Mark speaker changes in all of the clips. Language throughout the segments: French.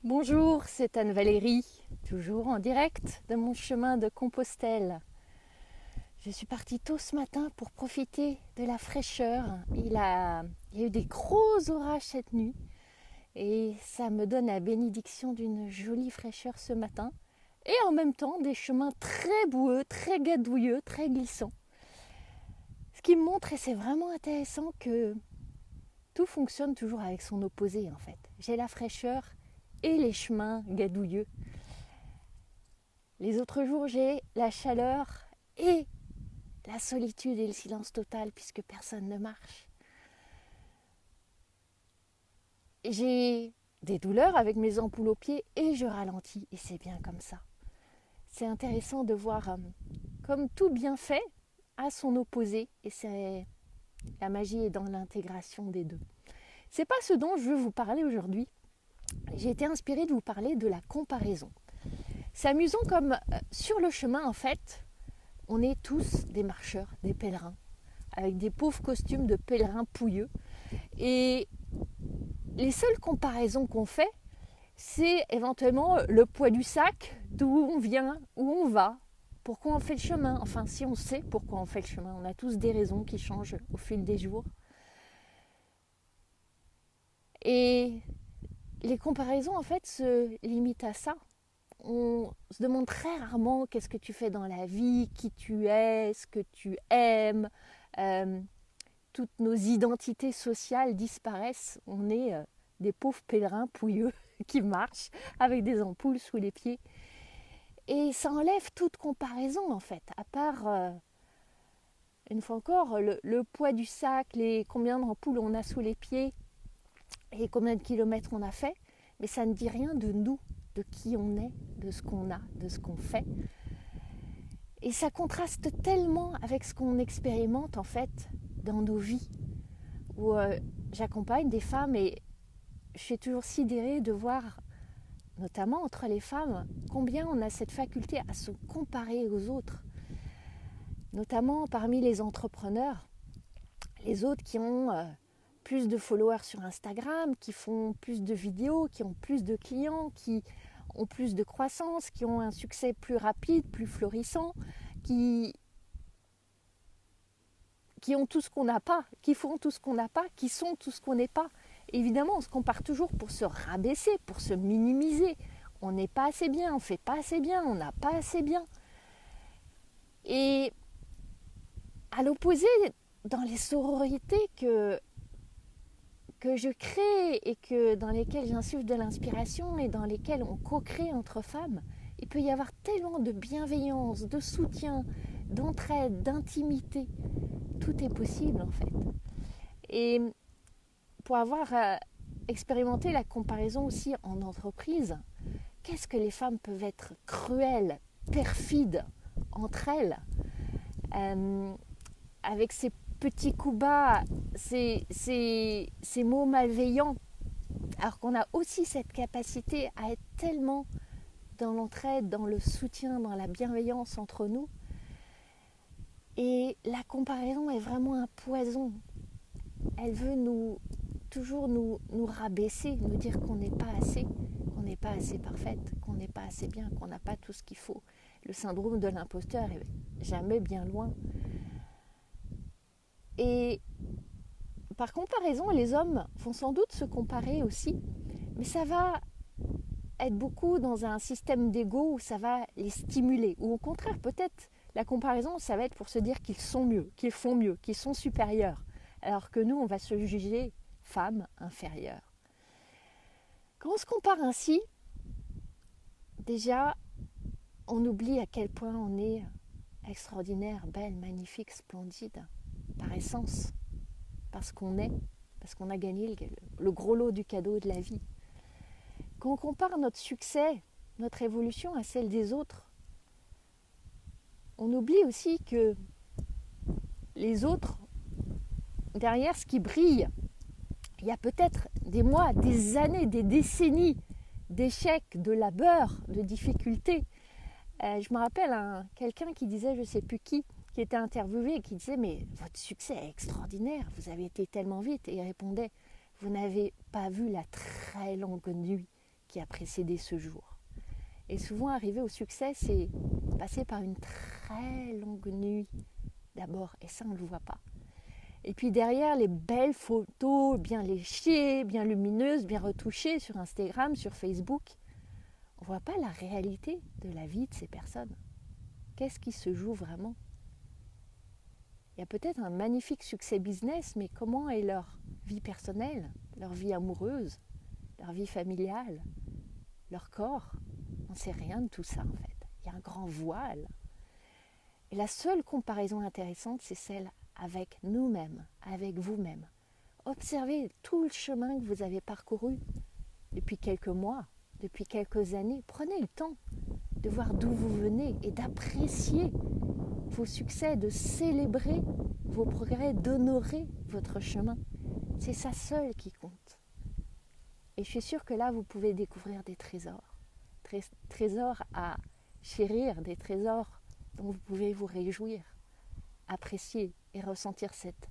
Speaker 1: Bonjour, c'est Anne-Valérie, toujours en direct de mon chemin de Compostelle. Je suis partie tôt ce matin pour profiter de la fraîcheur. Il y a eu des gros orages cette nuit et ça me donne la bénédiction d'une jolie fraîcheur ce matin et en même temps des chemins très boueux, très gadouilleux, très glissants. Ce qui me montre, et c'est vraiment intéressant, que tout fonctionne toujours avec son opposé en fait. J'ai la fraîcheur et les chemins gadouilleux. Les autres jours, j'ai la chaleur et la solitude et le silence total puisque personne ne marche. J'ai des douleurs avec mes ampoules aux pieds et je ralentis et c'est bien comme ça. C'est intéressant de voir comme tout bienfait a son opposé et la magie est dans l'intégration des deux. C'est pas ce dont je veux vous parler aujourd'hui. J'ai été inspirée de vous parler de la comparaison. C'est amusant comme sur le chemin en fait, on est tous des marcheurs, des pèlerins, avec des pauvres costumes de pèlerins pouilleux. Et les seules comparaisons qu'on fait, c'est éventuellement le poids du sac, d'où on vient, où on va, pourquoi on fait le chemin. Enfin, si on sait pourquoi on fait le chemin, on a tous des raisons qui changent au fil des jours. Et les comparaisons, en fait, se limitent à ça. On se demande très rarement qu'est-ce que tu fais dans la vie, qui tu es, ce que tu aimes. Toutes nos identités sociales disparaissent. On est des pauvres pèlerins pouilleux qui marchent avec des ampoules sous les pieds. Et ça enlève toute comparaison en fait, à part, une fois encore, le poids du sac, combien d'ampoules on a sous les pieds et combien de kilomètres on a fait. Mais ça ne dit rien de nous, de qui on est, de ce qu'on a, de ce qu'on fait. Et ça contraste tellement avec ce qu'on expérimente en fait dans nos vies. Où j'accompagne des femmes et je suis toujours sidérée de voir, notamment entre les femmes, combien on a cette faculté à se comparer aux autres. Notamment parmi les entrepreneurs, les autres qui ont plus de followers sur Instagram, qui font plus de vidéos, qui ont plus de clients, qui ont plus de croissance, qui ont un succès plus rapide, plus florissant, qui ont tout ce qu'on n'a pas, qui font tout ce qu'on n'a pas, qui sont tout ce qu'on n'est pas. Évidemment, on se compare toujours pour se rabaisser, pour se minimiser. On n'est pas assez bien, on ne fait pas assez bien, on n'a pas assez bien. Et à l'opposé, dans les sororités que je crée et dans lesquelles j'insuffle de l'inspiration et dans lesquelles on co-crée entre femmes, il peut y avoir tellement de bienveillance, de soutien, d'entraide, d'intimité. Tout est possible en fait. Et pour avoir expérimenté la comparaison aussi en entreprise, qu'est-ce que les femmes peuvent être cruelles, perfides entre elles, avec ces petits coups bas, ces mots malveillants, alors qu'on a aussi cette capacité à être tellement dans l'entraide, dans le soutien, dans la bienveillance entre nous. Et la comparaison est vraiment un poison. Elle veut toujours nous rabaisser, nous dire qu'on n'est pas assez, qu'on n'est pas assez parfaite, qu'on n'est pas assez bien, qu'on n'a pas tout ce qu'il faut. Le syndrome de l'imposteur est jamais bien loin. Et par comparaison, les hommes vont sans doute se comparer aussi, mais ça va être beaucoup dans un système d'ego où ça va les stimuler, ou au contraire, peut-être, la comparaison, ça va être pour se dire qu'ils sont mieux, qu'ils font mieux, qu'ils sont supérieurs, alors que nous, on va se juger femmes inférieures. Quand on se compare ainsi, déjà, on oublie à quel point on est extraordinaire, belle, magnifique, splendide, par essence, parce qu'on a gagné le gros lot du cadeau de la vie. Quand on compare notre succès, notre évolution à celle des autres, on oublie aussi que les autres, derrière ce qui brille, il y a peut-être des mois, des années, des décennies d'échecs, de labeur, de difficultés. Je me rappelle quelqu'un qui disait, je ne sais plus qui était interviewé et qui disait « Mais votre succès est extraordinaire, vous avez été tellement vite ». Et il répondait « Vous n'avez pas vu la très longue nuit qui a précédé ce jour. Et souvent, arriver au succès, c'est passer par une très longue nuit d'abord, et ça, on ne le voit pas. Et puis derrière, les belles photos bien léchées, bien lumineuses, bien retouchées sur Instagram, sur Facebook, on ne voit pas la réalité de la vie de ces personnes. Qu'est-ce qui se joue vraiment ? Il y a peut-être un magnifique succès business, mais comment est leur vie personnelle, leur vie amoureuse, leur vie familiale, leur corps ? On ne sait rien de tout ça en fait. Il y a un grand voile. Et la seule comparaison intéressante, c'est celle avec nous-mêmes, avec vous-même. Observez tout le chemin que vous avez parcouru depuis quelques mois, depuis quelques années. Prenez le temps de voir d'où vous venez et d'apprécier vos succès, de célébrer vos progrès, d'honorer votre chemin. C'est ça seul qui compte. Et je suis sûre que là, vous pouvez découvrir des trésors. Trésors à chérir, des trésors dont vous pouvez vous réjouir, apprécier et ressentir cette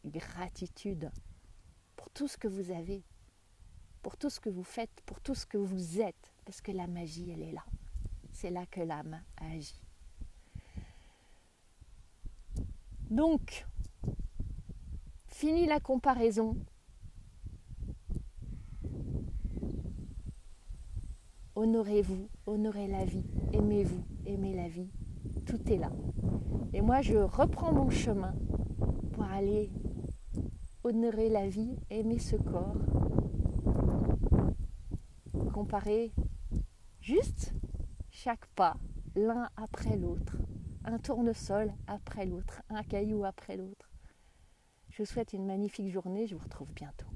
Speaker 1: gratitude pour tout ce que vous avez, pour tout ce que vous faites, pour tout ce que vous êtes, parce que la magie, elle est là. C'est là que l'âme agit. Donc, fini la comparaison. Honorez-vous, honorez la vie, aimez-vous, aimez la vie. Tout est là. Et moi, je reprends mon chemin pour aller honorer la vie, aimer ce corps, comparer juste chaque pas, l'un après l'autre, un tournesol après l'autre, un caillou après l'autre. Je vous souhaite une magnifique journée, je vous retrouve bientôt.